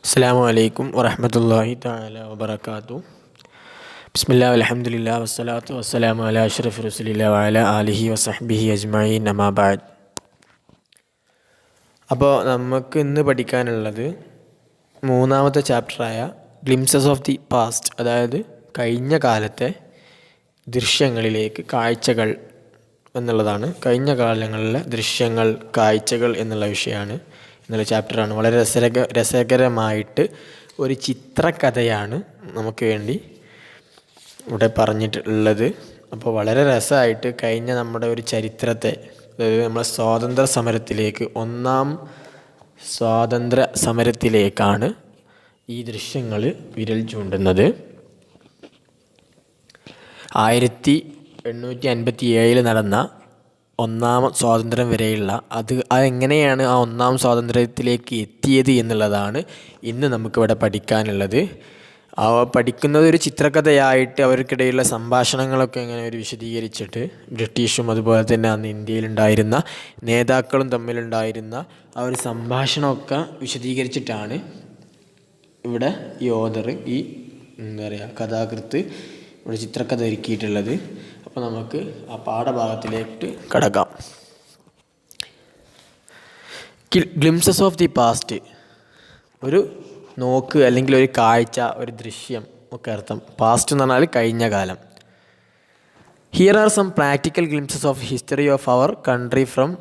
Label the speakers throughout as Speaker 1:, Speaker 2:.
Speaker 1: അസ്സലാമു അലൈക്കും വറഹ്മത്തുള്ളാഹി തആല വബറകാതുഹു. ബിസ്മില്ലാഹി വൽഹംദുലില്ലാഹി വസ്സലാത്തു വസ്സലാമു അലാ അഷ്റഫി റസൂലില്ലാഹി വഅലാ ആലിഹി വസഹ്ബിഹി അജ്മഈൻ അമ്മാ ബഅദ്. അപ്പോൾ നമുക്ക് ഇന്ന് പഠിക്കാനുള്ളത് മൂന്നാമത്തെ ചാപ്റ്ററായ ഗ്ലിംസസ് ഓഫ് ദി പാസ്റ്റ്, അതായത് കഴിഞ്ഞ കാലത്തെ ദൃശ്യങ്ങളിലേക്ക് കാഴ്ചകൾ എന്നുള്ളതാണ്. കഴിഞ്ഞ കാലങ്ങളിലെ ദൃശ്യങ്ങൾ, കാഴ്ചകൾ എന്നുള്ള വിഷയമാണ് എന്നുള്ള ചാപ്റ്ററാണ്. വളരെ രസകരമായിട്ട് ഒരു ചിത്രകഥയാണ് നമുക്ക് വേണ്ടി ഇവിടെ പറഞ്ഞിട്ടുള്ളത്. അപ്പോൾ വളരെ രസമായിട്ട് കഴിഞ്ഞ നമ്മുടെ ഒരു ചരിത്രത്തെ, അതായത് നമ്മളെ സ്വാതന്ത്ര്യ സമരത്തിലേക്ക്, ഒന്നാം സ്വാതന്ത്ര്യ സമരത്തിലേക്കാണ് ഈ ദൃശ്യങ്ങൾ വിരൽ ചൂണ്ടുന്നത്. 1857 നടന്ന ഒന്നാം സ്വാതന്ത്ര്യം വരെയുള്ള അതെങ്ങനെയാണ് ആ ഒന്നാം സ്വാതന്ത്ര്യത്തിലേക്ക് എത്തിയത് എന്നുള്ളതാണ് ഇന്ന് നമുക്കിവിടെ പഠിക്കാനുള്ളത്. പഠിക്കുന്നത് ഒരു ചിത്രകഥയായിട്ട് അവർക്കിടയിലുള്ള സംഭാഷണങ്ങളൊക്കെ ഇങ്ങനെ ഒരു വിശദീകരിച്ചിട്ട് ബ്രിട്ടീഷും അതുപോലെ തന്നെ അന്ന് ഇന്ത്യയിലുണ്ടായിരുന്ന നേതാക്കളും തമ്മിലുണ്ടായിരുന്ന ആ ഒരു സംഭാഷണമൊക്കെ വിശദീകരിച്ചിട്ടാണ് ഇവിടെ ഈ ഓഥർ, ഈ എന്താ പറയുക, കഥാകൃത്ത് ഇവിടെ ചിത്രകഥ ഒരുക്കിയിട്ടുള്ളത്. അപ്പോൾ നമുക്ക് ആ പാഠഭാഗത്തിലേക്ക് കടക്കാം. ഗ്ലിംസസ് ഓഫ് ദി പാസ്റ്റ്, ഒരു നോക്ക് അല്ലെങ്കിൽ ഒരു കാഴ്ച, ഒരു ദൃശ്യം ഒക്കെ അർത്ഥം. പാസ്റ്റ് എന്ന് പറഞ്ഞാൽ കഴിഞ്ഞ കാലം. Here are some practical glimpses of history of our country from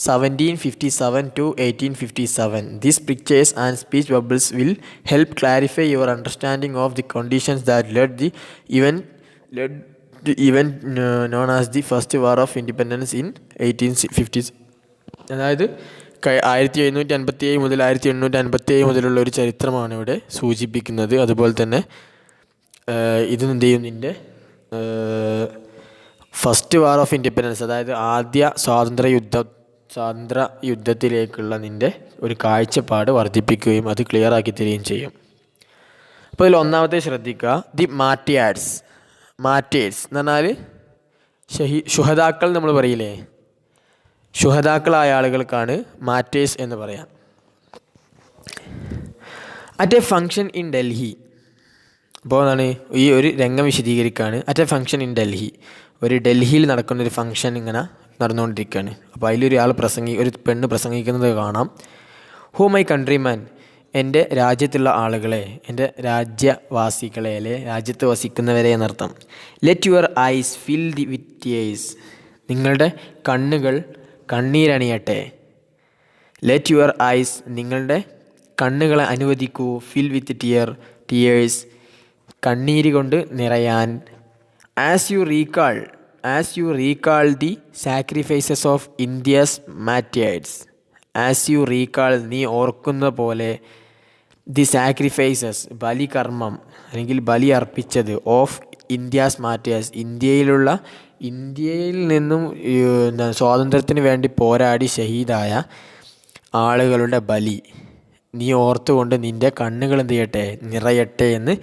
Speaker 1: 1757 to 1857. These pictures and speech bubbles will help clarify your understanding of the conditions that led the event known as the First War of Independence in 1850s. അതായത് 1757 മുതൽ 1857 മുതലുള്ള ഒരു ചരിത്രമാണ് ഇവിടെ സൂചിപ്പിക്കുന്നത്. അതുപോലെ തന്നെ ഇത് എന്ത് ചെയ്യും, നിൻ്റെ ഫസ്റ്റ് വാർ ഓഫ് ഇൻഡിപെൻഡൻസ്, അതായത് ആദ്യ സ്വാതന്ത്ര്യ യുദ്ധത്തിലേക്കുള്ള നിൻ്റെ ഒരു കാഴ്ചപ്പാട് വർദ്ധിപ്പിക്കുകയും അത് ക്ലിയർ ആക്കി തരികയും ചെയ്യും. അപ്പോൾ ഇതിൽ ഒന്നാമത്തെ ശ്രദ്ധിക്കുക, ദി മാർട്ടിയേഴ്സ് എന്ന് പറഞ്ഞാൽ ശുഹദാക്കൾ നമ്മൾ പറയില്ലേ, ശുഹദാക്കളായ ആളുകൾക്കാണ് മാർട്ടേഴ്സ് എന്ന് പറയാം. At a function in Delhi, അപ്പോൾ എന്താണ് ഈ ഒരു രംഗം വിശദീകരിക്കുകയാണ്. At a function in Delhi, ഒരു ഡൽഹിയിൽ നടക്കുന്നൊരു ഫങ്ഷൻ ഇങ്ങനെ നടന്നുകൊണ്ടിരിക്കുകയാണ്. അപ്പോൾ അതിലൊരാൾ ഒരു പെണ്ണ് പ്രസംഗിക്കുന്നത് കാണാം. ഹൂ മൈ കൺട്രിമാൻ, എൻ്റെ രാജ്യത്തുള്ള ആളുകളെ, എൻ്റെ രാജ്യവാസികളെ, അല്ലെ രാജ്യത്ത് വസിക്കുന്നവരെ എന്നർത്ഥം. Let your eyes fill thee with tears, നിങ്ങളുടെ കണ്ണുകൾ കണ്ണീരണിയട്ടെ. ലെറ്റ് യുവർ ഐസ്, നിങ്ങളുടെ കണ്ണുകളെ അനുവദിക്കൂ. ഫിൽ വിത്ത് ടീയേഴ്സ്, കണ്ണീര് കൊണ്ട് നിറയാൻ. As you recall the sacrifices of India's martyrs. As you recall, നീ ഓർക്കുന്ന പോലെ, ദി സാക്രിഫൈസസ്, ബലികർമ്മം അല്ലെങ്കിൽ ബലി അർപ്പിച്ചത്, ഓഫ് ഇന്ത്യാസ് മാർട്ടിയേഴ്സ്, ഇന്ത്യയിൽ നിന്നും സ്വാതന്ത്ര്യത്തിന് വേണ്ടി പോരാടി ഷഹീദായ ആളുകളുടെ ബലി നീ ഓർത്തുകൊണ്ട് നിൻ്റെ കണ്ണുകൾ എന്ത് ചെയ്യട്ടെ, നിറയട്ടെ എന്ന്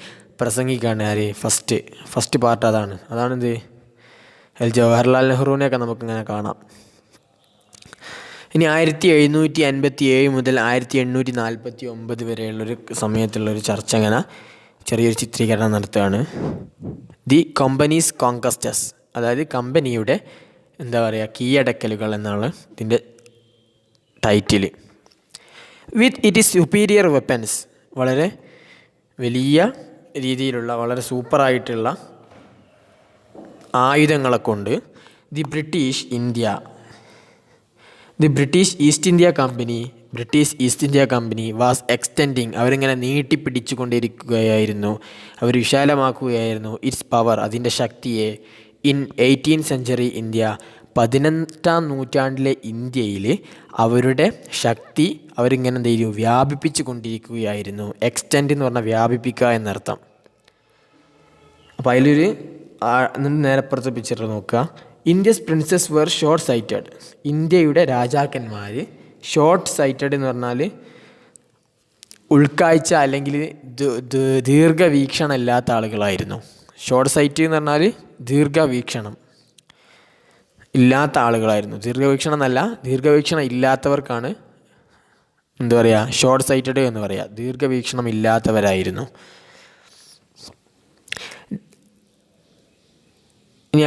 Speaker 1: പ്രസംഗിക്കുകയാണ്. ആര്? ഫസ്റ്റ് പാർട്ട് അതാണെന്ത്, ജവഹർലാൽ നെഹ്റുവിനെയൊക്കെ നമുക്കിങ്ങനെ കാണാം. ഇനി 1757 മുതൽ 1849 വരെയുള്ളൊരു സമയത്തുള്ളൊരു ചർച്ച, ഇങ്ങനെ ചെറിയൊരു ചിത്രീകരണം നടത്തുകയാണ്. ദി കമ്പനീസ് കോൺക്വസ്റ്റസ്, അതായത് കമ്പനിയുടെ എന്താ പറയുക, കീഴടക്കലുകൾ എന്നാണ് ഇതിൻ്റെ title. With it is superior weapons, വളരെ വലിയ രീതിയിലുള്ള വളരെ സൂപ്പറായിട്ടുള്ള ആയുധങ്ങളെ കൊണ്ട് the British east India company was extending, അവരിങ്ങനെ നീട്ടിപ്പിടിച്ചു കൊണ്ടിരിക്കുകയായിരുന്നു, അവർ വിശാലമാക്കുകയായിരുന്നു. ഇറ്റ്സ് പവർ, അതിൻ്റെ ശക്തിയെ. ഇൻ 18th century ഇന്ത്യ, 18ാം നൂറ്റാണ്ടിലെ ഇന്ത്യയിൽ അവരുടെ ശക്തി അവരിങ്ങനെ എന്ത് ചെയ്യും, വ്യാപിപ്പിച്ചു കൊണ്ടിരിക്കുകയായിരുന്നു. എക്സ്റ്റെൻഡ് എന്ന് പറഞ്ഞാൽ വ്യാപിപ്പിക്കുക എന്നർത്ഥം. അപ്പോൾ അതിലൊരു നേരപ്പുറത്ത് പിക്ചർ നോക്കുക. ഇന്ത്യസ് പ്രിൻസസ് വെർ ഷോർട്ട് സൈറ്റഡ്, ഇന്ത്യയുടെ രാജാക്കന്മാർ ഷോർട്ട് സൈറ്റഡ് എന്ന് പറഞ്ഞാൽ ഉൾക്കാഴ്ച അല്ലെങ്കിൽ ദീർഘവീക്ഷണം ഇല്ലാത്ത ആളുകളായിരുന്നു. ഷോർട്ട് സൈറ്റ് എന്ന് പറഞ്ഞാൽ ദീർഘവീക്ഷണം ഇല്ലാത്ത ആളുകളായിരുന്നു. ദീർഘവീക്ഷണം എന്നല്ല, ദീർഘവീക്ഷണം ഇല്ലാത്തവർക്കാണ് എന്താ പറയുക, ഷോർട്ട് സൈറ്റഡ് എന്ന് പറയുക, ദീർഘവീക്ഷണം ഇല്ലാത്തവരായിരുന്നു. ഇനി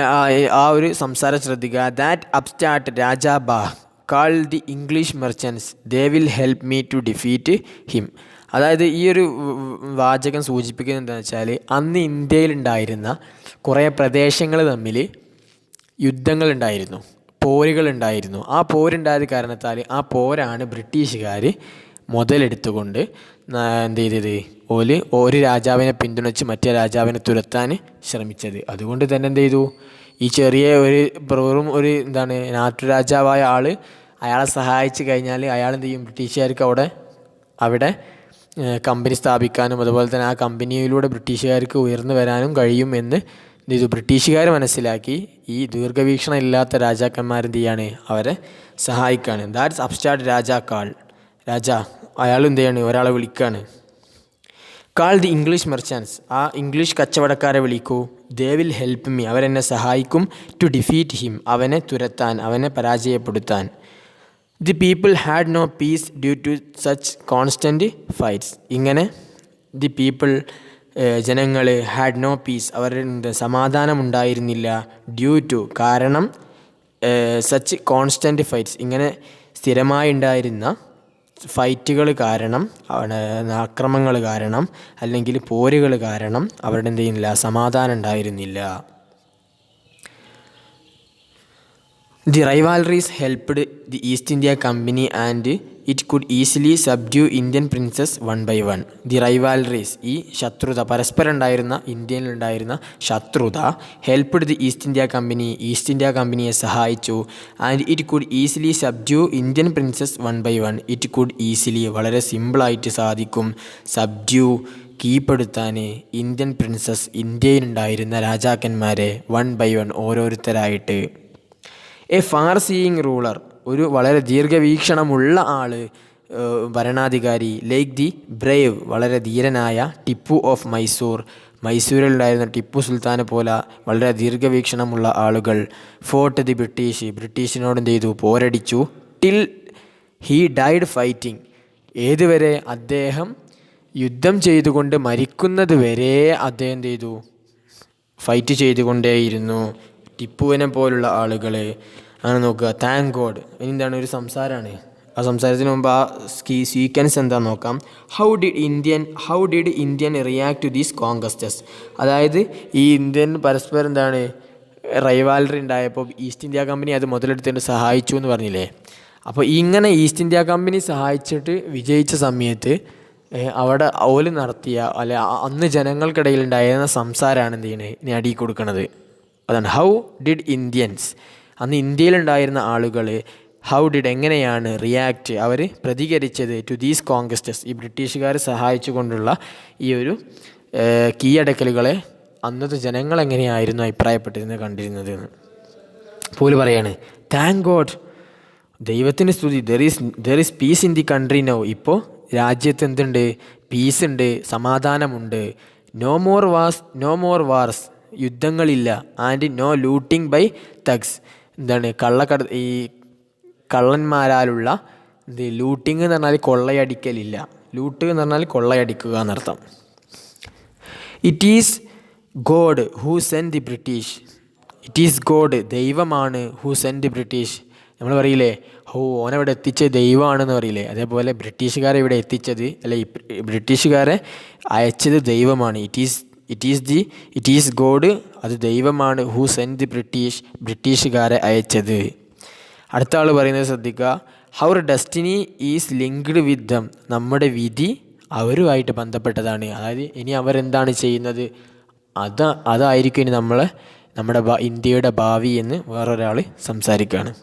Speaker 1: ആ ഒരു സംസാരം ശ്രദ്ധിക്കുക. That upstart raja bah call the English merchants they will help me to defeat him. അതായത് ഈ ഒരു വാചകം സൂചിപ്പിക്കുന്നത് എന്താണെന്ന് വെച്ചാൽ, അന്ന് ഇന്ത്യയിലുണ്ടായിരുന്ന കുറേ പ്രദേശങ്ങൾ തമ്മിൽ യുദ്ധങ്ങളുണ്ടായിരുന്നു, പോരുകളുണ്ടായിരുന്നു. ആ പോരുണ്ടായത് കാരണത്താൽ ആ പോരാണ് ബ്രിട്ടീഷുകാർ മുതലെടുത്തുകൊണ്ട് എന്ത് ചെയ്തത്, ഒരു രാജാവിനെ പിന്തുണച്ച് മറ്റേ രാജാവിനെ തുരത്താൻ ശ്രമിച്ചത്. അതുകൊണ്ട് തന്നെ എന്ത് ചെയ്തു, ഈ ചെറിയ ഒരു നാട്ടുരാജാവായ ആൾ അയാളെ സഹായിച്ച് കഴിഞ്ഞാൽ അയാൾ എന്ത് ചെയ്യും, ബ്രിട്ടീഷുകാർക്ക് അവിടെ കമ്പനി സ്ഥാപിക്കാനും അതുപോലെ തന്നെ ആ കമ്പനിയിലൂടെ ബ്രിട്ടീഷുകാർക്ക് ഉയർന്നു വരാനും കഴിയും എന്ന് എന്ത് ചെയ്തു, ബ്രിട്ടീഷുകാർ മനസ്സിലാക്കി. ഈ ദീർഘവീക്ഷണം ഇല്ലാത്ത രാജാക്കന്മാരെന്ത് ചെയ്യാണ്, അവരെ സഹായിക്കുകയാണ്. ദാറ്റ്സ് അപ്സ്റ്റാർട്ട് രാജ അയാൾ എന്ത് ചെയ്യാണ്, ഒരാളെ വിളിക്കുകയാണ്. കാൾ ദി ഇംഗ്ലീഷ് മെർച്ചൻസ്, ആ ഇംഗ്ലീഷ് കച്ചവടക്കാരെ വിളിക്കൂ. ദേ വിൽ ഹെൽപ്പ് മീ, അവരെന്നെ സഹായിക്കും. ടു ഡിഫീറ്റ് ഹിം, അവനെ തുരത്താൻ, അവനെ പരാജയപ്പെടുത്താൻ. The people had no peace due to such constant fights. ഇങ്ങനെ ദി പീപ്പിൾ, ജനങ്ങൾ, ഹാഡ് നോ പീസ്, അവരുടെ സമാധാനമുണ്ടായിരുന്നില്ല. ഡ്യൂ ടു, കാരണം, സച്ച് കോൺസ്റ്റൻറ്റ് ഫൈറ്റ്സ്, ഇങ്ങനെ സ്ഥിരമായി ഉണ്ടായിരുന്ന ഫൈറ്റുകൾ കാരണം, ആക്രമങ്ങൾ കാരണം, അല്ലെങ്കിൽ പോരുകൾ കാരണം അവരുടെ എന്ത് ചെയ്യുന്നില്ല, സമാധാനം ഉണ്ടായിരുന്നില്ല. The rivalries helped the East India Company and it could easily subdue Indian princes one by one. The rivalries, ഈ ശത്രുത, പരസ്പരം ഉണ്ടായിരുന്ന, ഇന്ത്യയിലുണ്ടായിരുന്ന ശത്രുത, ഹെൽപ്ഡ് ദി ഈസ്റ്റ് ഇന്ത്യ കമ്പനിയെ സഹായിച്ചു. And it could easily subdue Indian princes one by one. It could easily, വളരെ സിമ്പിളായിട്ട് സാധിക്കും, സബ്ഡ്യൂ, കീഴ്പ്പെടുത്താൻ, ഇന്ത്യൻ പ്രിൻസസ്, ഇന്ത്യയിലുണ്ടായിരുന്ന രാജാക്കന്മാരെ, വൺ ബൈ വൺ, ഓരോരുത്തരായിട്ട്. എ ഫാർ സീയിങ് റൂളർ, ഒരു വളരെ ദീർഘവീക്ഷണമുള്ള ആൾ, ഭരണാധികാരി. ലൈക്ക് ദി ബ്രേവ്, വളരെ ധീരനായ ടിപ്പു ഓഫ് മൈസൂരിലുണ്ടായിരുന്ന ടിപ്പു സുൽത്താനെ പോലെ വളരെ ദീർഘവീക്ഷണമുള്ള ആളുകൾ. ഫോർട്ട് ദി ബ്രിട്ടീഷിനോട് എന്ത് ചെയ്തു, പോരടിച്ചു. ടിൽ ഹീ ഡൈഡ് ഫൈറ്റിംഗ്, ഏതുവരെ, അദ്ദേഹം യുദ്ധം ചെയ്തുകൊണ്ട് മരിക്കുന്നത് വരെ അദ്ദേഹം എന്ത് ചെയ്തു, ഫൈറ്റ് ചെയ്തുകൊണ്ടേയിരുന്നു. ടിപ്പുവിനെ പോലുള്ള ആളുകൾ. അങ്ങനെ നോക്കുക. Thank God. ഇനി എന്താണ്, ഒരു സംസാരമാണ്. ആ സംസാരത്തിന് മുമ്പ് ആ സീക്വൻസ് എന്താണെന്ന് നോക്കാം. How did Indian react to these conquests. അതായത് ഈ ഇന്ത്യൻ പരസ്പരം റൈവാലറി ഉണ്ടായപ്പോൾ ഈസ്റ്റ് ഇന്ത്യ കമ്പനി അത് മുതലെടുത്തിട്ട് സഹായിച്ചു എന്ന് പറഞ്ഞില്ലേ. അപ്പോൾ ഇങ്ങനെ ഈസ്റ്റ് ഇന്ത്യ കമ്പനി സഹായിച്ചിട്ട് വിജയിച്ച സമയത്ത് അവിടെ ഓല് നടത്തിയ, അല്ലെ അന്ന് ജനങ്ങൾക്കിടയിൽ ഉണ്ടായിരുന്ന സംസാരമാണ് എന്ത് ചെയ്യണത്, ഇനി അടി കൊടുക്കുന്നത്. അതാണ് ഹൗ ഡിഡ് ഇന്ത്യൻസ്, അന്ന് ഇന്ത്യയിലുണ്ടായിരുന്ന ആളുകൾ, എങ്ങനെയാണ് റിയാക്ട്, അവർ പ്രതികരിച്ചത്, ടു ദീസ് കോൺക്വസ്റ്റസ്, ഈ ബ്രിട്ടീഷുകാർ സഹായിച്ചു കൊണ്ടുള്ള ഈ ഒരു കീഴടക്കലുകളെ അന്നത്തെ ജനങ്ങൾ എങ്ങനെയായിരുന്നു അഭിപ്രായപ്പെട്ടിരുന്നത്, കണ്ടിരുന്നത് എന്ന്. പോല് പറയാണ്, താങ്ക് ഗോഡ്, ദൈവത്തിന് സ്തുതി. There is peace in the country now, ഇപ്പോൾ രാജ്യത്ത് എന്തുണ്ട്, പീസ് ഉണ്ട്, സമാധാനമുണ്ട്. നോ മോർ വാർസ്, യുദ്ധങ്ങളില്ല. And no looting by thugs, എന്താണ്, ഈ കള്ളന്മാരാലുള്ള ലൂട്ടിങ് എന്ന് പറഞ്ഞാൽ കൊള്ളയടിക്കലില്ല. ലൂട്ട് എന്ന് പറഞ്ഞാൽ കൊള്ളയടിക്കുക എന്നർത്ഥം. It is God who send the British, it is God, ദൈവമാണ്, ഹൂ സെൻഡ് ദി ബ്രിട്ടീഷ്. നമ്മൾ പറയില്ലേ, ഓനവിടെ എത്തിച്ചത് ദൈവമാണെന്ന് പറയില്ലേ, അതേപോലെ ബ്രിട്ടീഷുകാരെ ഇവിടെ എത്തിച്ചത്, അല്ലെ ബ്രിട്ടീഷുകാരെ അയച്ചത് ദൈവമാണ്. ഇറ്റ് ഈസ് ഗോഡ്, അത് ദൈവമാണ്, ഹൂ സെൻഡ് ദി ബ്രിട്ടീഷുകാരെ അയച്ചത്. അടുത്ത ആൾ പറയുന്നത് ശ്രദ്ധിക്കുക. Our destiny is linked with them, നമ്മുടെ വിധി അവരുമായിട്ട് ബന്ധപ്പെട്ടതാണ്. അതായത് ഇനി അവരെന്താണ് ചെയ്യുന്നത്, അതായിരിക്കും ഇനി നമ്മുടെ ഇന്ത്യയുടെ ഭാവി എന്ന് വേറൊരാൾ സംസാരിക്കുകയാണ്.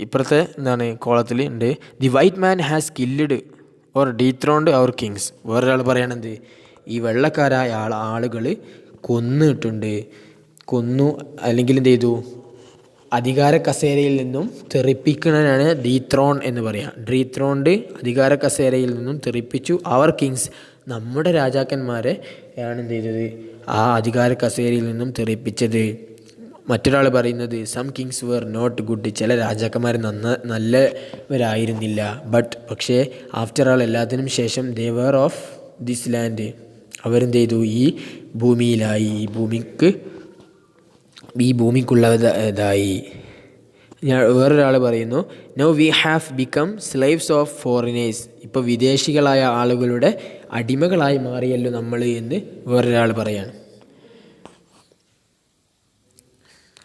Speaker 1: ഇപ്പുറത്തെ എന്താണ് കോളത്തിൽ ഉണ്ട്, the white man has killed or dethroned our kings. വേറൊരാൾ പറയണത്, ഈ വെള്ളക്കാരായ ആളുകൾ കൊന്നു അല്ലെങ്കിൽ എന്ത് ചെയ്തു, അധികാര കസേരയിൽ നിന്നും തെറിപ്പിക്കുന്നതിനാണ് ഡീത്രോൺ എന്ന് പറയാം. ഡീത്രോൺഡ്, അധികാര കസേരയിൽ നിന്നും തെറിപ്പിച്ചു. അവർ കിങ്സ്, നമ്മുടെ രാജാക്കന്മാരെ ആണ് എന്ത് ചെയ്തത്, ആ അധികാര കസേരയിൽ നിന്നും തെറിപ്പിച്ചത്. മറ്റൊരാൾ പറയുന്നത് some kings were not good, ചില രാജാക്കന്മാർ നല്ലവരായിരുന്നില്ല. പക്ഷേ ആഫ്റ്റർ ആൾ എല്ലാത്തിനും ശേഷം they were of this land, അവരെന്ത് ചെയ്തു, ഈ ഭൂമിയിലായി, ഈ ഭൂമിക്കുള്ളതായി. വേറൊരാൾ പറയുന്നു now we have become slaves of foreigners, ഇപ്പോൾ വിദേശികളായ ആളുകളുടെ അടിമകളായി മാറിയല്ലോ നമ്മൾ എന്ന് വേറൊരാൾ പറയാണ്.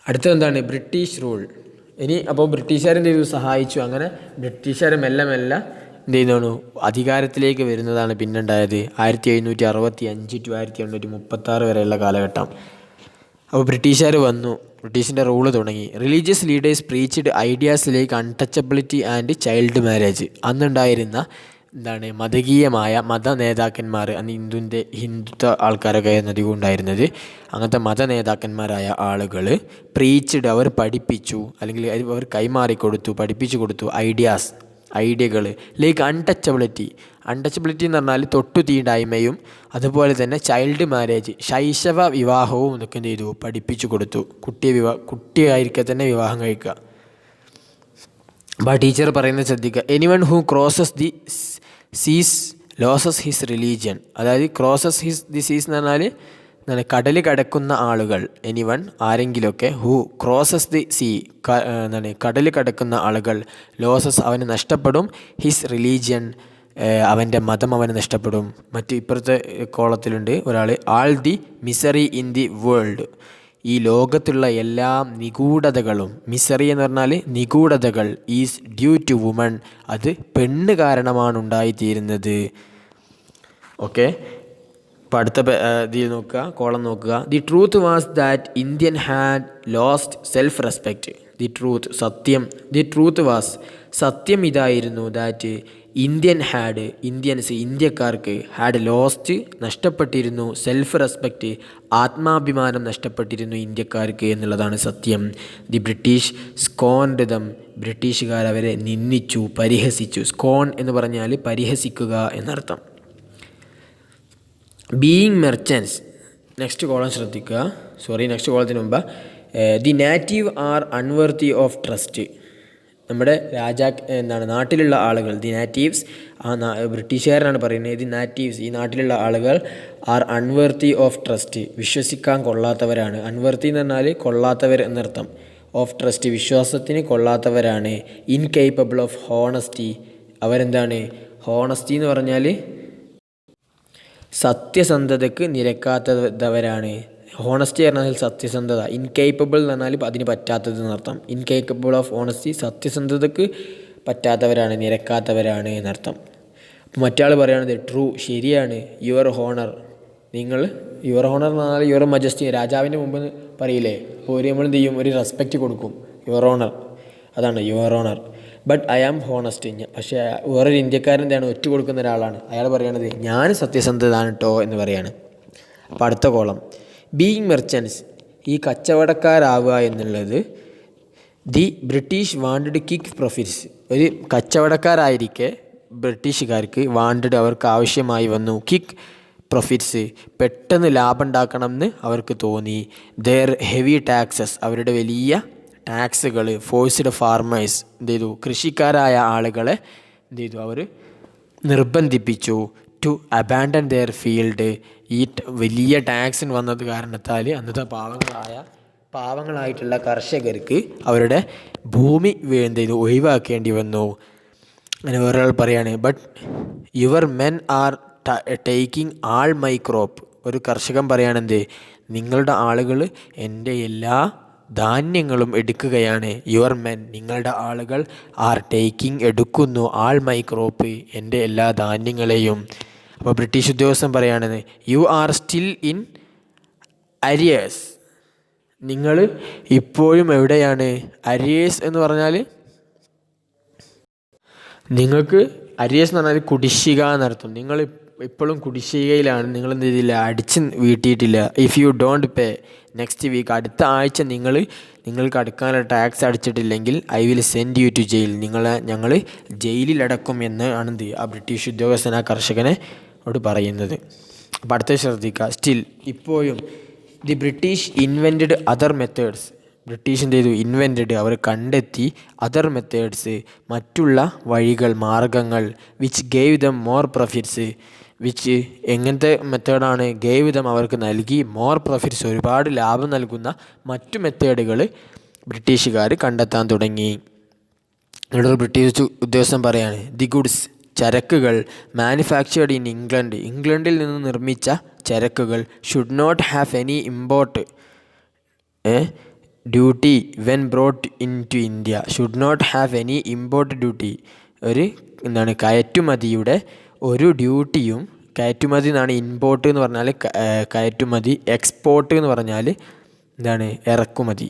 Speaker 1: അടുത്തത് എന്താണ്, ബ്രിട്ടീഷ് റൂൾ. ഇനി അപ്പോൾ ബ്രിട്ടീഷുകാരെന്ത് ചെയ്തു, സഹായിച്ചു. അങ്ങനെ ബ്രിട്ടീഷുകാർ മെല്ലെ മെല്ലെ എന്ത് ചെയ്യുന്നു, അധികാരത്തിലേക്ക് വരുന്നതാണ് പിന്നുണ്ടായത് 1765 to 1836 വരെയുള്ള കാലഘട്ടം. അപ്പോൾ ബ്രിട്ടീഷുകാർ വന്നു, ബ്രിട്ടീഷിൻ്റെ റൂള് തുടങ്ങി. Religious leaders preached ideas like untouchability and child marriage. അന്നുണ്ടായിരുന്ന മതകീയമായ നേതാക്കന്മാർ, അന്ന് ഹിന്ദുത്വ ആൾക്കാരൊക്കെ അധികം ഉണ്ടായിരുന്നത്, അങ്ങനത്തെ നേതാക്കന്മാരായ ആളുകൾ പ്രീച്ച്ഡ്, അവർ പഠിപ്പിച്ചു, അല്ലെങ്കിൽ അവർ കൈമാറിക്കൊടുത്തു, പഠിപ്പിച്ചു കൊടുത്തു ഐഡിയകൾ ലൈക്ക് അൺടച്ചബിലിറ്റി എന്ന് പറഞ്ഞാൽ തൊട്ടു തീണ്ടായ്മയും, അതുപോലെ തന്നെ ചൈൽഡ് മാരേജ്, ശൈശവ വിവാഹവും ഇതൊക്കെ എന്ത് ചെയ്തു, പഠിപ്പിച്ചു കൊടുത്തു. കുട്ടിയായിരിക്കെ തന്നെ വിവാഹം കഴിക്കുക. അപ്പോൾ ടീച്ചർ പറയുന്നത് ശ്രദ്ധിക്കുക, എനിവൺ ഹൂ ക്രോസസ് ദി സീസ് ലോസസ് ഹിസ് റിലീജിയൻ. അതായത് ക്രോസസ് ദി സീസ് എന്ന് പറഞ്ഞാൽ കടൽ കടക്കുന്ന ആളുകൾ, എനിവൺ ആരെങ്കിലുമൊക്കെ, ഹൂ ക്രോസസ് ദി സീ കടൽ കടക്കുന്ന ആളുകൾ, ലോസസ് അവന് നഷ്ടപ്പെടും, ഹിസ് റിലീജിയൻ അവൻ്റെ മതം അവന് നഷ്ടപ്പെടും. ഇപ്പുറത്തെ കോളത്തിലുണ്ട് ഒരാൾ, all the misery in the world, ഈ ലോകത്തുള്ള എല്ലാ നിഗൂഢതകളും, മിസറി എന്ന് പറഞ്ഞാൽ നിഗൂഢതകൾ, ഈസ് ഡ്യൂ ടു വുമൺ, അത് പെണ്ണ് കാരണമാണ് ഉണ്ടായിത്തീരുന്നത്. ഓക്കെ, അപ്പോൾ അടുത്ത കോളം നോക്കുക. The truth was that Indian had lost self respect. The truth was, സത്യം ഇതായിരുന്നു, ദാറ്റ് ഇന്ത്യക്കാർക്ക് ഹാഡ് ലോസ്റ്റ്, നഷ്ടപ്പെട്ടിരുന്നു, സെൽഫ് റെസ്പെക്റ്റ്, ആത്മാഭിമാനം നഷ്ടപ്പെട്ടിരുന്നു ഇന്ത്യക്കാർക്ക് എന്നുള്ളതാണ് സത്യം. ദി ബ്രിട്ടീഷ് സ്കോൺഡ് ദം, ബ്രിട്ടീഷുകാർ അവരെ നിന്ദിച്ചു, പരിഹസിച്ചു. സ്കോൺ എന്ന് പറഞ്ഞാൽ പരിഹസിക്കുക എന്നർത്ഥം. ബീയിങ് മെർച്ചൻസ്, നെക്സ്റ്റ് കോളത്തിന് മുമ്പ്, the native are unworthy of trust. നമ്മുടെ നാട്ടിലുള്ള ആളുകൾ, ദി നാറ്റീവ്സ്, ബ്രിട്ടീഷുകാരാണ് പറയുന്നത്, ദി നാറ്റീവ്സ്, ഈ നാട്ടിലുള്ള ആളുകൾ, ആർ അൺവർത്തി ഓഫ് ട്രസ്റ്റ്, വിശ്വസിക്കാൻ കൊള്ളാത്തവരാണ്. അൺവർത്തി എന്ന് പറഞ്ഞാൽ കൊള്ളാത്തവർ എന്നർത്ഥം. ഓഫ് ട്രസ്റ്റ്, വിശ്വാസത്തിന് കൊള്ളാത്തവരാണ്. ഇൻകേപ്പബിൾ ഓഫ് ഹോണസ്റ്റി, ഹോണസ്റ്റി എന്ന് പറഞ്ഞാൽ സത്യസന്ധതയ്ക്ക് നിരക്കാത്തവരാണ്. ഹോണസ്റ്റി പറഞ്ഞാൽ സത്യസന്ധത, ഇൻകേപ്പബിൾ എന്ന് പറഞ്ഞാൽ അതിന് പറ്റാത്തത് എന്നർത്ഥം. ഇൻകേപ്പബിൾ ഓഫ് ഹോണസ്റ്റി, സത്യസന്ധതയ്ക്ക് പറ്റാത്തവരാണ്, നിരക്കാത്തവരാണ് എന്നർത്ഥം. അപ്പോൾ മറ്റാൾ പറയുന്നത് ട്രൂ, ശരിയാണ്. യുവർ ഹോണർ എന്ന് പറഞ്ഞാൽ യുവർ മജസ്റ്റി, രാജാവിൻ്റെ മുമ്പ് പറയില്ലേ, അപ്പോൾ നമ്മൾ എന്ത് ചെയ്യും, ഒരു റെസ്പെക്റ്റ് കൊടുക്കും, യുവർ ഓണർ, അതാണ് your honour. But I am honest, പക്ഷേ വേറൊരു ഇന്ത്യക്കാരൻ ഒറ്റ കൊടുക്കുന്ന ഒരാളാണ്, അയാൾ പറയണത് ഞാൻ സത്യസന്ധതാണ് കേട്ടോ എന്ന് പറയാണ്. അപ്പോൾ അടുത്ത കോളം, ബീയിങ് മെർച്ചൻസ്, ഈ കച്ചവടക്കാരാവുക എന്നുള്ളത്. The British wanted quick profits, ഒരു കച്ചവടക്കാരായിരിക്കെ ബ്രിട്ടീഷുകാർക്ക് അവർക്ക് ആവശ്യമായി വന്നു കിക്ക് പ്രോഫിറ്റ്സ്, പെട്ടെന്ന് ലാഭം ഉണ്ടാക്കണം എന്ന് അവർക്ക് തോന്നി. ദെയർ ഹെവി ടാക്സസ്, അവരുടെ വലിയ ടാക്സുകൾ, ഫോഴ്സ്ഡ് ഫാർമേഴ്സ്, കൃഷിക്കാരായ ആളുകളെ അവർ നിർബന്ധിപ്പിച്ചു. ടു അബാൻഡൻ ദെയർ ഫീൽഡ്, ഈ വലിയ ടാക്സിന് വന്നത് കാരണത്താൽ അന്നത്തെ പാവങ്ങളായിട്ടുള്ള കർഷകർക്ക് അവരുടെ ഭൂമി ഒഴിവാക്കേണ്ടി വന്നു. അങ്ങനെ വേറൊരാൾ പറയാണ്, but your men are taking all my crop, ഒരു കർഷകൻ പറയുകയാണെന്ത്, നിങ്ങളുടെ ആളുകൾ എൻ്റെ എല്ലാ ധാന്യങ്ങളും എടുക്കുകയാണ്. യുവർ മെൻ, നിങ്ങളുടെ ആളുകൾ, ആർ ടേക്കിംഗ്, എടുക്കുന്നു, ആൾ മൈ ക്രോപ്പ്, എൻ്റെ എല്ലാ ധാന്യങ്ങളെയും. അപ്പോൾ ബ്രിട്ടീഷ് ഉദ്യോഗസ്ഥൻ പറയുകയാണെന്ന്, you are still in arrears, നിങ്ങൾ ഇപ്പോഴും എവിടെയാണ്? അരിയേഴ്സ് എന്ന് പറഞ്ഞാൽ നിങ്ങൾക്ക്, അരിയേഴ്സ് എന്ന് പറഞ്ഞാൽ കുടിശ്ശിക എന്നർത്ഥം. നിങ്ങൾ ഇപ്പോഴും കുടിശ്ശികയിലാണ്, നിങ്ങൾ എന്ത് ചെയ്തില്ല, അടിച്ച് വീട്ടിയിട്ടില്ല. If you don't pay next week, അടുത്ത ആഴ്ച നിങ്ങൾക്ക് അടക്കാനുള്ള ടാക്സ് അടിച്ചിട്ടില്ലെങ്കിൽ I will send you to jail, ഞങ്ങൾ ജയിലിലടക്കും എന്ന് ആണ് ആ ബ്രിട്ടീഷ് ഉദ്യോഗസ്ഥൻ ആ കർഷകനോട് പറയുന്നത്. അപ്പോൾ അടുത്ത ശ്രദ്ധിക്കുക, സ്റ്റിൽ, ഇപ്പോഴും the British invented other methods, British എന്ത് ചെയ്തു, ഇൻവെൻറ്റഡ്, അവർ കണ്ടെത്തി അതർ മെത്തേഡ്സ്, മറ്റുള്ള വഴികൾ, മാർഗങ്ങൾ, which gave them more profits, which എങ്ങനത്തെ മെത്തേഡാണ്, ഗേവ് ദം അവർക്ക് നൽകി, മോർ പ്രോഫിറ്റ്സ് ഒരുപാട് ലാഭം നൽകുന്ന മറ്റു മെത്തേഡുകൾ ബ്രിട്ടീഷുകാർ കണ്ടെത്താൻ തുടങ്ങി. ഇവിടെ ബ്രിട്ടീഷ് ഉദ്യോഗസ്ഥൻ പറയാണ്, ദി ഗുഡ്സ് ചരക്കുകൾ മാനുഫാക്ചേർഡ് ഇൻ ഇംഗ്ലണ്ട്, ഇംഗ്ലണ്ടിൽ നിന്ന് നിർമ്മിച്ച ചരക്കുകൾ should not have any import duty when brought in to India, should not have any import duty, ഒരു എന്താണ് കയറ്റുമതിയുടെ ഒരു ഡ്യൂട്ടിയും, കയറ്റുമതി എന്നാണ് ഇമ്പോർട്ട് എന്ന് പറഞ്ഞാൽ കയറ്റുമതി, എക്സ്പോർട്ട് എന്ന് പറഞ്ഞാൽ എന്താണ് ഇറക്കുമതി,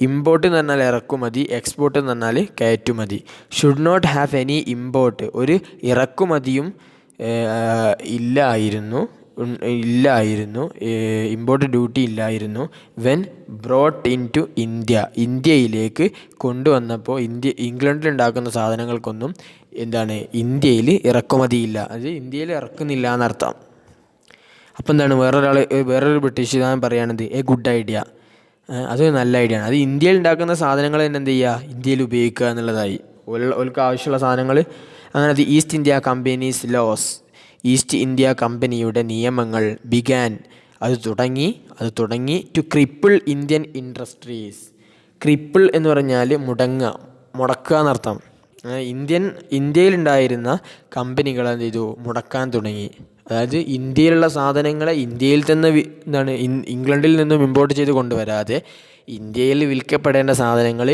Speaker 1: ഇമ്പോർട്ട് എന്ന് പറഞ്ഞാൽ ഇറക്കുമതി, എക്സ്പോർട്ട് എന്ന് പറഞ്ഞാൽ കയറ്റുമതി. Should not have any import, ഒരു ഇറക്കുമതിയും ഇല്ലായിരുന്നു, ഇമ്പോർട്ട് ഡ്യൂട്ടി ഇല്ലായിരുന്നു. When brought in to India, ഇന്ത്യയിലേക്ക് കൊണ്ടുവന്നപ്പോൾ ഇംഗ്ലണ്ടിൽ ഉണ്ടാക്കുന്ന സാധനങ്ങൾക്കൊന്നും എന്താണ് ഇന്ത്യയിൽ ഇറക്കുമതിയില്ല, അത് ഇന്ത്യയിൽ ഇറക്കുന്നില്ല എന്നർത്ഥം. അപ്പോൾ എന്താണ് വേറൊരു ബ്രിട്ടീഷുകാരൻ പറയുകയാണത് എ ഗുഡ് ഐഡിയ, അതൊരു നല്ല ഐഡിയ ആണ്. അത് ഇന്ത്യയിൽ ഉണ്ടാക്കുന്ന സാധനങ്ങൾ തന്നെ എന്ത് ചെയ്യുക, ഇന്ത്യയിൽ ഉപയോഗിക്കുക എന്നുള്ളതായി, ഓൾക്ക് ആവശ്യമുള്ള സാധനങ്ങൾ. അങ്ങനെ അത് East India company's laws, East India കമ്പനിയുടെ നിയമങ്ങൾ ബിഗാൻ, അത് തുടങ്ങി to cripple Indian industries. Cripple എന്ന് പറഞ്ഞാൽ മുടക്കുക എന്നർത്ഥം. ഇന്ത്യയിലുണ്ടായിരുന്ന കമ്പനികൾ എന്ത് ചെയ്തു, മുടക്കാൻ തുടങ്ങി. അതായത് ഇന്ത്യയിലുള്ള സാധനങ്ങളെ ഇന്ത്യയിൽ തന്നെ ഇംഗ്ലണ്ടിൽ നിന്നും ഇമ്പോർട്ട് ചെയ്ത് കൊണ്ടുവരാതെ ഇന്ത്യയിൽ വിൽക്കപ്പെടേണ്ട സാധനങ്ങൾ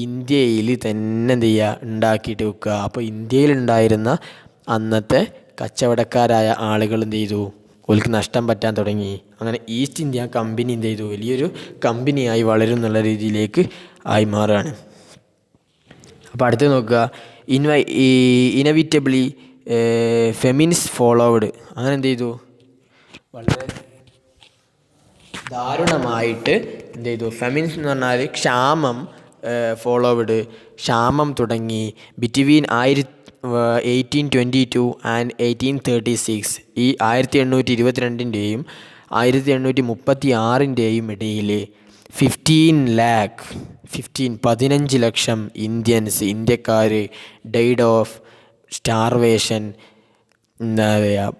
Speaker 1: ഇന്ത്യയിൽ തന്നെ എന്ത് ചെയ്യുക, ഉണ്ടാക്കിയിട്ട് വെക്കുക. അപ്പോൾ ഇന്ത്യയിലുണ്ടായിരുന്ന അന്നത്തെ കച്ചവടക്കാരായ ആളുകൾ എന്ത് ചെയ്തു, ഓൽക്ക് നഷ്ടം പറ്റാൻ തുടങ്ങി. അങ്ങനെ ഈസ്റ്റ് ഇന്ത്യ കമ്പനി എന്ത് ചെയ്തു, വലിയൊരു കമ്പനിയായി വളരും എന്നുള്ള രീതിയിലേക്ക് ആയി മാറുകയാണ്. അപ്പോൾ അടുത്ത് നോക്കുക, ഇനവിറ്റബിളി ഫെമിനിസ് ഫോളോവേഡ്. അങ്ങനെ എന്ത് ചെയ്തു, വളരെ ദാരുണമായിട്ട് എന്ത് ചെയ്തു, ഫെമിനിസ് എന്ന് പറഞ്ഞാൽ ക്ഷാമം, ഫോളോവേഡ് ക്ഷാമം തുടങ്ങി. ബിറ്റ്വീൻ 1822 ആൻഡ് 1836, ഈ 1822 1836 ഇടയിൽ 15 ലക്ഷം ഇന്ത്യക്കാർ ഡൈഡ് ഓഫ് സ്റ്റാർവേഷൻ, എന്താ പറയുക,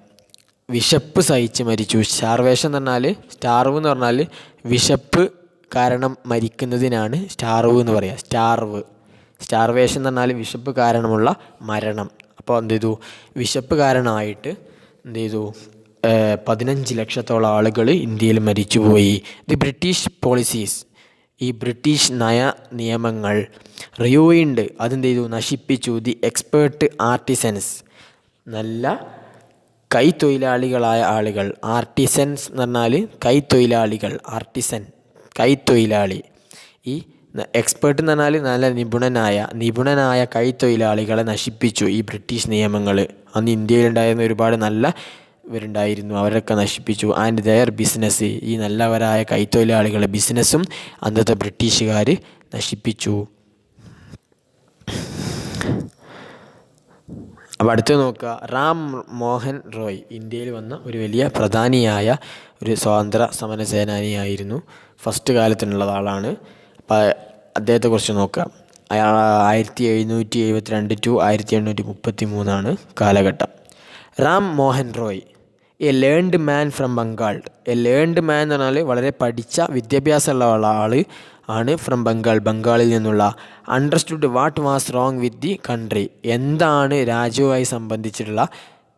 Speaker 1: വിശപ്പ് സഹിച്ച് മരിച്ചു. സ്റ്റാർവേഷൻ എന്ന് പറഞ്ഞാൽ, സ്റ്റാർവ് എന്ന് പറഞ്ഞാൽ വിശപ്പ് കാരണം മരിക്കുന്നതിനാണ് സ്റ്റാർവ് എന്ന് പറയുക. സ്റ്റാർവേഷൻ എന്ന് പറഞ്ഞാൽ വിശപ്പ് കാരണമുള്ള മരണം. അപ്പോൾ എന്ത് ചെയ്തു, വിശപ്പ് കാരണമായിട്ട് എന്ത് ചെയ്തു, 15 ലക്ഷത്തോളം ആളുകൾ ഇന്ത്യയിൽ മരിച്ചുപോയി. ദി ബ്രിട്ടീഷ് പോളിസീസ്, ഈ ബ്രിട്ടീഷ് നിയമങ്ങൾ റിയൂയിൻഡ്, അതെന്ത് ചെയ്തു, നശിപ്പിച്ചു. ദി എക്സ്പേർട്ട് ആർട്ടിസൻസ്, നല്ല കൈത്തൊഴിലാളികളായ ആളുകൾ. ആർട്ടിസൻസ് എന്ന് പറഞ്ഞാൽ കൈത്തൊഴിലാളികൾ, കൈത്തൊഴിലാളി. ഈ എക്സ്പേർട്ട് എന്ന് പറഞ്ഞാൽ നല്ല നിപുണനായ കൈത്തൊഴിലാളികളെ നശിപ്പിച്ചു ഈ ബ്രിട്ടീഷ് നിയമങ്ങൾ. അന്ന് ഇന്ത്യയിലുണ്ടായിരുന്ന ഒരുപാട് നല്ല ഇവരുണ്ടായിരുന്നു, അവരൊക്കെ നശിപ്പിച്ചു. ആൻഡ് ദെയർ ബിസിനസ്, ഈ നല്ലവരായ കൈത്തൊഴിലാളികളെ ബിസിനസ്സും അന്നത്തെ ബ്രിട്ടീഷുകാർ നശിപ്പിച്ചു. അപ്പോൾ അടുത്ത് നോക്കുക, റാം മോഹൻ റോയ് ഇന്ത്യയിൽ വന്ന ഒരു വലിയ പ്രധാനിയായ ഒരു സ്വാതന്ത്ര്യ സമര സേനാനിയായിരുന്നു. ഫസ്റ്റ് കാലത്തിനുള്ള ആളാണ്. അപ്പോൾ അദ്ദേഹത്തെക്കുറിച്ച് നോക്കുക. അയാൾ 1772 to 1833 കാലഘട്ടം. Ram Mohan Roy, a learned man from Bengal. A learned man എന്ന് പറഞ്ഞാൽ വളരെ പഠിച്ച വിദ്യാഭ്യാസമുള്ള ആൾ ആണ്. ഫ്രം ബംഗാളിൽ നിന്നുള്ള. Understood what was wrong with the country, എന്താണ് രാജ്യവുമായി സംബന്ധിച്ചിട്ടുള്ള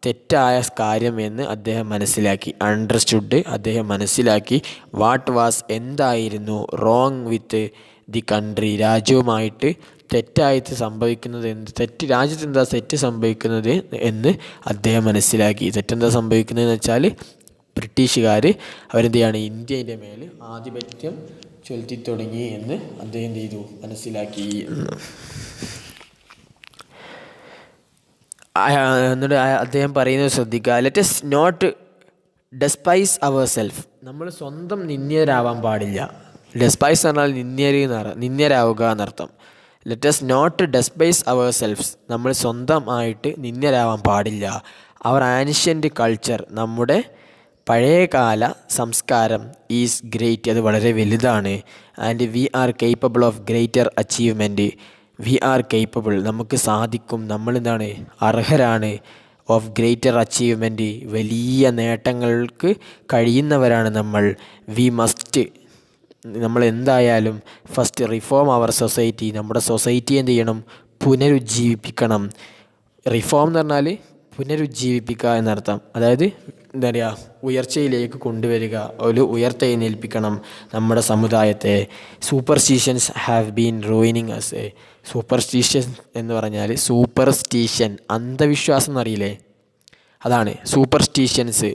Speaker 1: തെറ്റായ കാര്യം എന്ന് അദ്ദേഹം മനസ്സിലാക്കി. അണ്ടർസ്റ്റുഡ്, അദ്ദേഹം മനസ്സിലാക്കി. വാട്ട് വാസ്, എന്തായിരുന്നു, റോങ് വിത്ത് ദി കൺട്രി, രാജ്യവുമായിട്ട് തെറ്റായിട്ട് സംഭവിക്കുന്നത് രാജ്യത്ത് എന്താ തെറ്റ് സംഭവിക്കുന്നത് എന്ന് അദ്ദേഹം മനസ്സിലാക്കി. തെറ്റെന്താ സംഭവിക്കുന്നതെന്ന് വെച്ചാൽ ബ്രിട്ടീഷുകാർ അവരെന്ത് ചെയ്യാണ്, ഇന്ത്യയുടെ മേൽ ആധിപത്യം ചെലുത്തി തുടങ്ങി എന്ന് അദ്ദേഹം എന്ത് ചെയ്തു, മനസ്സിലാക്കി. എന്നിട്ട് അദ്ദേഹം പറയുന്നത് ശ്രദ്ധിക്കുക. Let's not despise ourself, നമ്മൾ സ്വന്തം നിന്ദ്യരാവാൻ പാടില്ല. ഡെസ്പൈസ് എന്ന് പറഞ്ഞാൽ നിന്ദ്യരാവുക എന്നർത്ഥം. Let's not despise ourselves, നമ്മൾ സ്വന്തമായിട്ട് നിന്ദ്യരാവാൻ പാടില്ല. അവർ ആൻഷ്യൻ്റ് കൾച്ചർ, നമ്മുടെ പഴയകാല സംസ്കാരം ഈസ് ഗ്രേറ്റ്, അത് വളരെ വലുതാണ്. And we are capable of greater achievement, we are capable നമുക്ക് സാധിക്കും, നമ്മളെന്താണ് അർഹരാണ്, ഓഫ് ഗ്രേറ്റർ അച്ചീവ്മെൻറ്റ് വലിയ നേട്ടങ്ങൾക്ക് കഴിയുന്നവരാണ് നമ്മൾ. വി മസ്റ്റ് നമ്മൾ എന്തായാലും ഫസ്റ്റ് റിഫോം അവർ സൊസൈറ്റി, നമ്മുടെ സൊസൈറ്റി എന്ത് ചെയ്യണം, പുനരുജ്ജീവിപ്പിക്കണം. റിഫോം എന്ന് പറഞ്ഞാൽ പുനരുജ്ജീവിപ്പിക്കുക എന്നർത്ഥം. അതായത് എന്താ പറയുക, ഉയർച്ചയിലേക്ക് കൊണ്ടുവരിക, ഒരു ഉയർത്തെഴുന്നേൽപ്പിക്കണം നമ്മുടെ സമുദായത്തെ. Superstitions have been ruining us a, superstition എന്ന് പറഞ്ഞാൽ സൂപ്പർസ്റ്റിഷ്യൻ അന്ധവിശ്വാസം എന്നറിയില്ലേ, അതാണ് സൂപ്പർസ്റ്റിഷ്യൻസ്.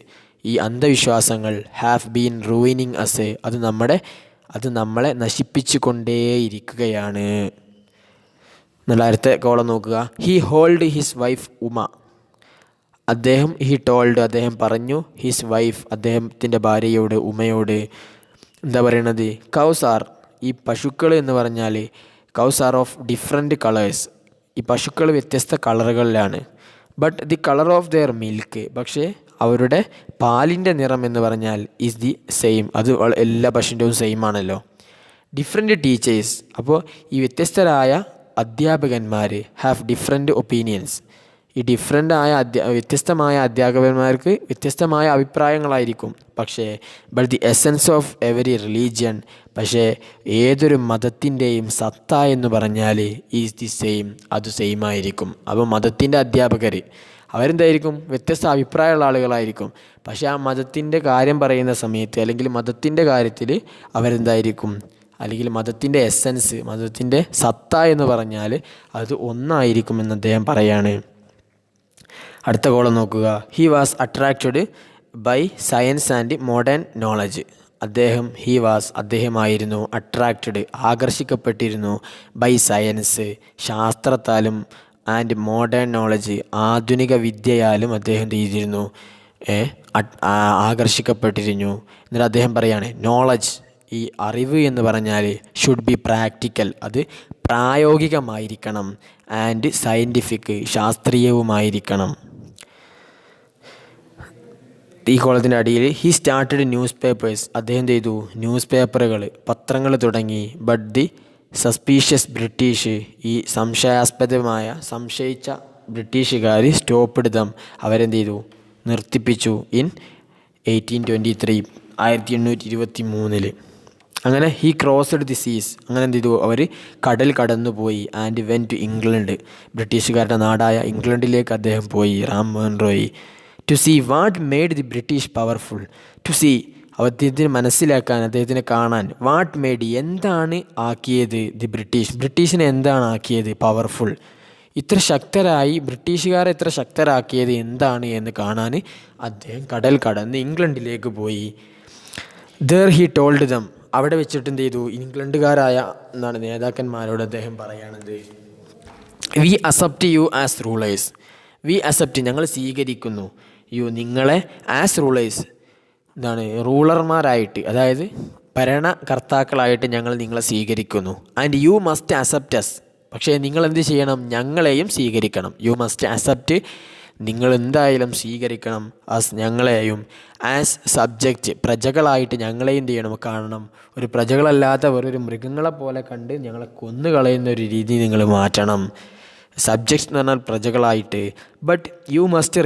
Speaker 1: ഈ അന്ധവിശ്വാസങ്ങൾ ഹാവ് ബീൻ റൂയിനിങ് അസ്, അത് നമ്മളെ നശിപ്പിച്ചു കൊണ്ടേയിരിക്കുകയാണ്. എന്നുള്ള അടുത്ത കോളം നോക്കുക. He hold his wife Uma, അദ്ദേഹം പറഞ്ഞു ഹിസ് വൈഫ്, അദ്ദേഹത്തിൻ്റെ ഭാര്യയോട്, ഉമയോട് എന്താ പറയണത്, കൗസ് ആർ, ഈ പശുക്കൾ എന്ന് പറഞ്ഞാൽ cows are of different colours, ഈ പശുക്കൾ വ്യത്യസ്ത കളറുകളിലാണ്. But the colour of their milk, പക്ഷേ അവരുടെ പാലിൻ്റെ നിറം എന്ന് പറഞ്ഞാൽ ഈസ് ദി സെയിം, അത് എല്ലാ പശുവിൻ്റെയും സെയിം ആണല്ലോ. ഡിഫറെൻറ്റ് ടീച്ചേഴ്സ്, അപ്പോൾ ഈ വ്യത്യസ്തരായ അധ്യാപകന്മാർ ഹാവ് ഡിഫറെൻറ്റ് ഒപ്പീനിയൻസ്, ഈ വ്യത്യസ്തമായ അധ്യാപകന്മാർക്ക് വ്യത്യസ്തമായ അഭിപ്രായങ്ങളായിരിക്കും. പക്ഷേ but the essence of every religion, പക്ഷേ ഏതൊരു മതത്തിൻ്റെയും സത്ത എന്ന് പറഞ്ഞാൽ ഈസ് ദി സെയിം, അത് സെയിം ആയിരിക്കും. അപ്പോൾ മതത്തിൻ്റെ അധ്യാപകർ അവരെന്തായിരിക്കും, വ്യത്യസ്ത അഭിപ്രായമുള്ള ആളുകളായിരിക്കും. പക്ഷേ ആ മതത്തിൻ്റെ കാര്യം പറയുന്ന സമയത്ത്, അല്ലെങ്കിൽ മതത്തിൻ്റെ കാര്യത്തിൽ അവരെന്തായിരിക്കും, അല്ലെങ്കിൽ മതത്തിൻ്റെ എസൻസ്, മതത്തിൻ്റെ സത്ത എന്ന് പറഞ്ഞാൽ അത് ഒന്നായിരിക്കുമെന്ന് അദ്ദേഹം പറയാണ്. അടുത്ത കോളം നോക്കുക. He was attracted by science and modern knowledge, അദ്ദേഹമായിരുന്നു അട്രാക്റ്റഡ് ആകർഷിക്കപ്പെട്ടിരുന്നു, ബൈ സയൻസ് ശാസ്ത്രത്താലും, ആൻഡ് മോഡേൺ നോളജ് ആധുനിക വിദ്യയാലും അദ്ദേഹം ചെയ്തിരുന്നു, ആകർഷിക്കപ്പെട്ടിരുന്നു. എന്നിട്ട് അദ്ദേഹം പറയാണ് നോളജ്, ഈ അറിവ് എന്ന് പറഞ്ഞാൽ ഷുഡ് ബി പ്രാക്ടിക്കൽ, അത് പ്രായോഗികമായിരിക്കണം, ആൻഡ് സയൻറ്റിഫിക് ശാസ്ത്രീയവുമായിരിക്കണം. ഈ കോളത്തിൻ്റെ അടിയിൽ ഹി സ്റ്റാർട്ടഡ് ന്യൂസ് പേപ്പേഴ്സ്, അദ്ദേഹം ചെയ്തു ന്യൂസ് പേപ്പറുകൾ, പത്രങ്ങൾ തുടങ്ങി. ബട്ട് ദി സസ്പീഷ്യസ് ബ്രിട്ടീഷ്, ഈ സംശയിച്ച ബ്രിട്ടീഷുകാർ സ്റ്റോപ്പ്ഡ് ദം, അവരെന്ത് ചെയ്തു, നിർത്തിപ്പിച്ചു. ഇൻ 1823, 1823. അങ്ങനെ ഹി ക്രോസ്ഡ് ദി സീസ്, അങ്ങനെ എന്ത് ചെയ്തു, അവർ കടൽ കടന്നുപോയി. ആൻഡ് വെൻ ടു ഇംഗ്ലണ്ട്, ബ്രിട്ടീഷുകാരുടെ നാടായ ഇംഗ്ലണ്ടിലേക്ക് അദ്ദേഹം പോയി, Ram Mohan Roy. To see what made the British powerful, to see അദ്ദേഹത്തിന് മനസ്സിലാക്കാൻ, അദ്ദേഹത്തിനെ കാണാൻ, വാട്ട് മെയ്ഡ് എന്താണ് ആക്കിയത്, ദി ബ്രിട്ടീഷിനെ എന്താണ് ആക്കിയത്, പവർഫുൾ ബ്രിട്ടീഷുകാരെ ഇത്ര ശക്തരാക്കിയത് എന്താണ് എന്ന് കാണാൻ അദ്ദേഹം കടൽ കടന്ന് ഇംഗ്ലണ്ടിലേക്ക് പോയി. ദർ ഹി ടോൾഡ് ദം, അവിടെ വെച്ചിട്ട് എന്ത് ചെയ്തു, ഇംഗ്ലണ്ടുകാരായ നേതാക്കന്മാരോട് അദ്ദേഹം പറയണത്, V accept U as rulers, ഞങ്ങൾ സ്വീകരിക്കുന്നു, നിങ്ങളെ ആസ് റൂളേഴ്സ്, റൂളർമാരായിട്ട്, അതായത് ഭരണകർത്താക്കളായിട്ട് ഞങ്ങൾ നിങ്ങളെ സ്വീകരിക്കുന്നു. And you must accept us, പക്ഷേ നിങ്ങൾ എന്ത് ചെയ്യണം, ഞങ്ങളെയും സ്വീകരിക്കണം. യു മസ്റ്റ് അക്സെപ്റ്റ്, നിങ്ങൾ എന്തായാലും സ്വീകരിക്കണം, ആസ് ഞങ്ങളെയും, ആസ് സബ്ജക്റ്റ് പ്രജകളായിട്ട് ഞങ്ങളെയും എന്ത് ചെയ്യണം, കാണണം. ഒരു പ്രജകളല്ലാത്ത വേറൊരു മൃഗങ്ങളെ പോലെ കണ്ട് ഞങ്ങളെ കൊന്നുകളയുന്ന ഒരു രീതി നിങ്ങൾ മാറ്റണം. സബ്ജക്ട്സ് എന്ന് പറഞ്ഞാൽ പ്രജകളായിട്ട്. ബട്ട് യു മസ്റ്റ്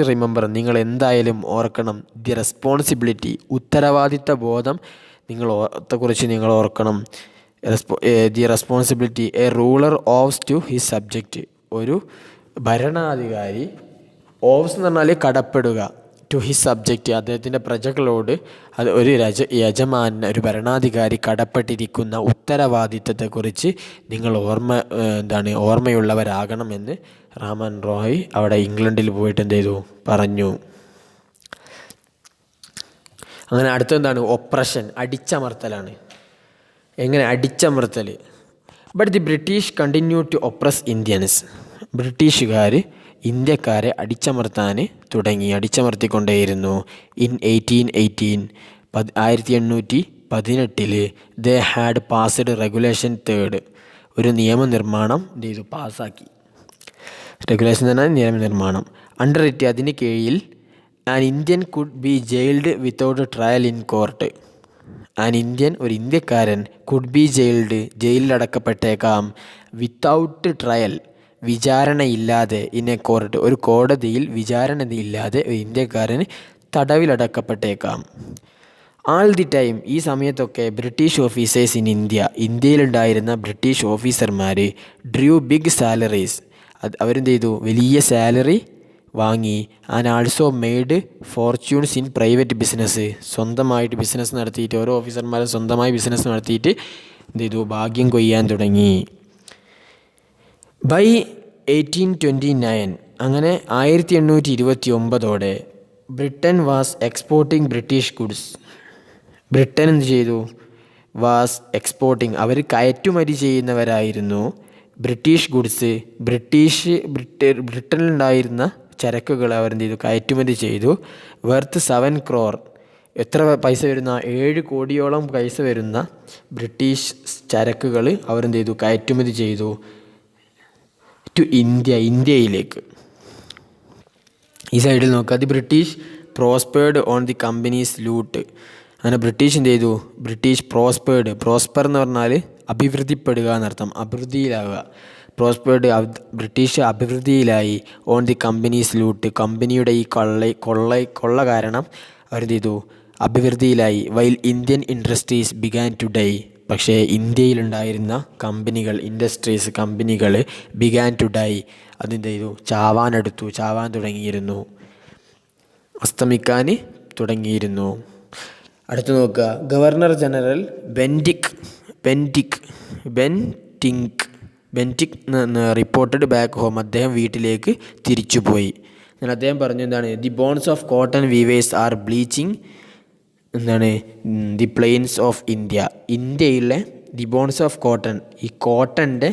Speaker 1: റിമെമ്പർ, നിങ്ങൾ എന്തായാലും ഓർക്കണം, ദി റെസ്പോൺസിബിലിറ്റി, ഉത്തരവാദിത്ത ബോധം കുറിച്ച് നിങ്ങൾ ഓർക്കണം. The responsibility a ruler owes to his subject, ഒരു ഭരണാധികാരി, ഓവ്സ് എന്ന് പറഞ്ഞാൽ കടപ്പെടുക, ടു ഹിസ് സബ്ജക്റ്റ് അദ്ദേഹത്തിൻ്റെ പ്രജകളോട്, അത് ഒരു യജമാനൻ, ഒരു ഭരണാധികാരി കടപ്പെട്ടിരിക്കുന്ന ഉത്തരവാദിത്തത്തെക്കുറിച്ച് നിങ്ങൾ ഓർമ്മയുള്ളവരാകണമെന്ന് റാമൻ റോയ് അവിടെ ഇംഗ്ലണ്ടിൽ പോയിട്ട് എന്ത് ചെയ്തു, പറഞ്ഞു. അങ്ങനെ അടുത്തെന്താണ്, ഒപ്രഷൻ, അടിച്ചമർത്തലാണ്. എങ്ങനെ അടിച്ചമർത്തൽ? But the British continue to oppress Indians, ബ്രിട്ടീഷുകാർ ഇന്ത്യക്കാരെ അടിച്ചമർത്തിക്കൊണ്ടേയിരുന്നു. In 1818 they had passed regulation 3, ഒരു നിയമനിർമ്മാണം എന്ത് ചെയ്തു, പാസ്സാക്കി. റെഗുലേഷൻ എന്ന് പറഞ്ഞാൽ നിയമനിർമ്മാണം. അണ്ടർ ഇറ്റ്, അതിന് കീഴിൽ an Indian could be jailed without trial in court. An Indian, ഒരു ഇന്ത്യക്കാരൻ, കുഡ് ബി ജയിൽഡ്, ജയിലിലടക്കപ്പെട്ടേക്കാം, വിത്തൗട്ട് ട്രയൽ, വിചാരണയില്ലാതെ, ഇൻ എ കോർട്ട്, ഒരു കോടതിയിൽ വിചാരണയില്ലാതെ ഒരു ഇന്ത്യക്കാരൻ തടവിലടക്കപ്പെട്ടേക്കാം. ആൾ ദി ടൈം, ഈ സമയത്തൊക്കെ ബ്രിട്ടീഷ് ഓഫീസേഴ്സ് ഇൻ ഇന്ത്യ, ഇന്ത്യയിലുണ്ടായിരുന്ന ബ്രിട്ടീഷ് ഓഫീസർമാർ, ഡ്രൂ ബിഗ് സാലറീസ്, അവരെന്ത് ചെയ്തു, വലിയ സാലറി വാങ്ങി, and also made fortunes in private business, സ്വന്തമായിട്ട് ബിസിനസ് നടത്തിയിട്ട്, ഓരോ ഓഫീസർമാരും സ്വന്തമായി ബിസിനസ് നടത്തിയിട്ട് എന്ത് ചെയ്തു, ഭാഗ്യം കൊയ്യാൻ തുടങ്ങി. ബൈ 1829, അങ്ങനെ 1829 Britain was exporting British goods. Britain എന്ത് ചെയ്തു, വാസ് എക്സ്പോർട്ടിംഗ്, അവർ കയറ്റുമതി ചെയ്യുന്നവരായിരുന്നു, ബ്രിട്ടീഷ് ഗുഡ്സ്, ബ്രിട്ടനിലുണ്ടായിരുന്ന ചരക്കുകൾ അവരെന്ത് ചെയ്തു, കയറ്റുമതി ചെയ്തു. വർത്ത് 7 crore, എത്ര പൈസ വരുന്ന, 7 കോടിയോളം പൈസ വരുന്ന ബ്രിട്ടീഷ് ചരക്കുകൾ അവരെന്ത് ചെയ്തു, കയറ്റുമതി ചെയ്തു ടു ഇന്ത്യ, ഇന്ത്യയിലേക്ക്. ഈ സൈഡിൽ നോക്കുക, the British prospered on the companies loot. അങ്ങനെ ബ്രിട്ടീഷ് എന്ത് ചെയ്തു, ബ്രിട്ടീഷ് പ്രോസ്പേർഡ്, പ്രോസ്പർ എന്ന് പറഞ്ഞാൽ അഭിവൃദ്ധിപ്പെടുക എന്നർത്ഥം, അഭിവൃദ്ധിയിലാവുക. പ്രോസ്പേർഡ്, ബ്രിട്ടീഷ് അഭിവൃദ്ധിയിലായി. ഓൺ ദി കമ്പനീസ് ലൂട്ട്, കമ്പനിയുടെ ഈ കൊള്ള കാരണം അവരെന്ത് ചെയ്തു, അഭിവൃദ്ധിയിലായി. While Indian industries began to die, പക്ഷേ ഇന്ത്യയിലുണ്ടായിരുന്ന കമ്പനികൾ, ഇൻഡസ്ട്രീസ്, കമ്പനികൾ ബിഗാൻ ടു ഡൈ, അതെന്ത് ചെയ്തു, ചാവാൻ തുടങ്ങിയിരുന്നു, അസ്തമിക്കാൻ തുടങ്ങിയിരുന്നു. അടുത്ത് നോക്കുക, governor general Bentinck reported back home, അദ്ദേഹം വീട്ടിലേക്ക് തിരിച്ചുപോയി. എന്നാൽ അദ്ദേഹം പറഞ്ഞു എന്താണ്, the bones of cotton weavers are bleaching, എന്താണ്, ദി പ്ലെയിൻസ് ഓഫ് ഇന്ത്യ, ഇന്ത്യയിലെ ദി ബോൺസ് ഓഫ് കോട്ടൺ, ഈ കോട്ടൻ്റെ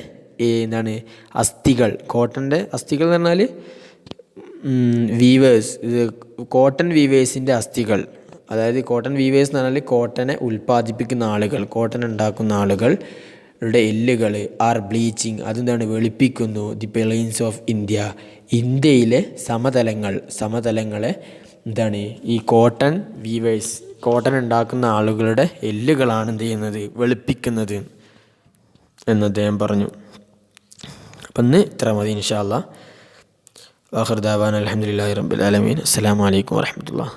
Speaker 1: എന്താണ് അസ്ഥികൾ, കോട്ടൻ്റെ അസ്ഥികൾ എന്ന് പറഞ്ഞാൽ വീവേഴ്സ്, കോട്ടൺ വീവേഴ്സിൻ്റെ അസ്ഥികൾ, അതായത് കോട്ടൺ വീവേഴ്സ് എന്ന് പറഞ്ഞാൽ കോട്ടനെ ഉൽപ്പാദിപ്പിക്കുന്ന ആളുകൾ, കോട്ടൺ ഉണ്ടാക്കുന്ന ആളുകളുടെ എല്ലുകൾ, ആർ ബ്ലീച്ചിങ്, അതെന്താണ്, വെളുപ്പിക്കുന്നു, ദി പ്ലെയിൻസ് ഓഫ് ഇന്ത്യ, ഇന്ത്യയിലെ സമതലങ്ങളെ എന്താണ്, ഈ കോട്ടൺ വീവേഴ്സ്, കോട്ടൺ ഉണ്ടാക്കുന്ന ആളുകളുടെ എല്ലുകളാണ് എന്ത് ചെയ്യുന്നത്, വെളുപ്പിക്കുന്നത് എന്ന് അദ്ദേഹം പറഞ്ഞു. അപ്പം ഇന്ന് ഇത്ര മതി. ഇൻഷാ അല്ലാഹ്. ആഖിർ ദഅവാന അൽഹംദുലില്ലാഹി റബ്ബിൽ ആലമീൻ. അസ്സലാമു അലൈക്കും വറഹ്മത്തുള്ളാഹി.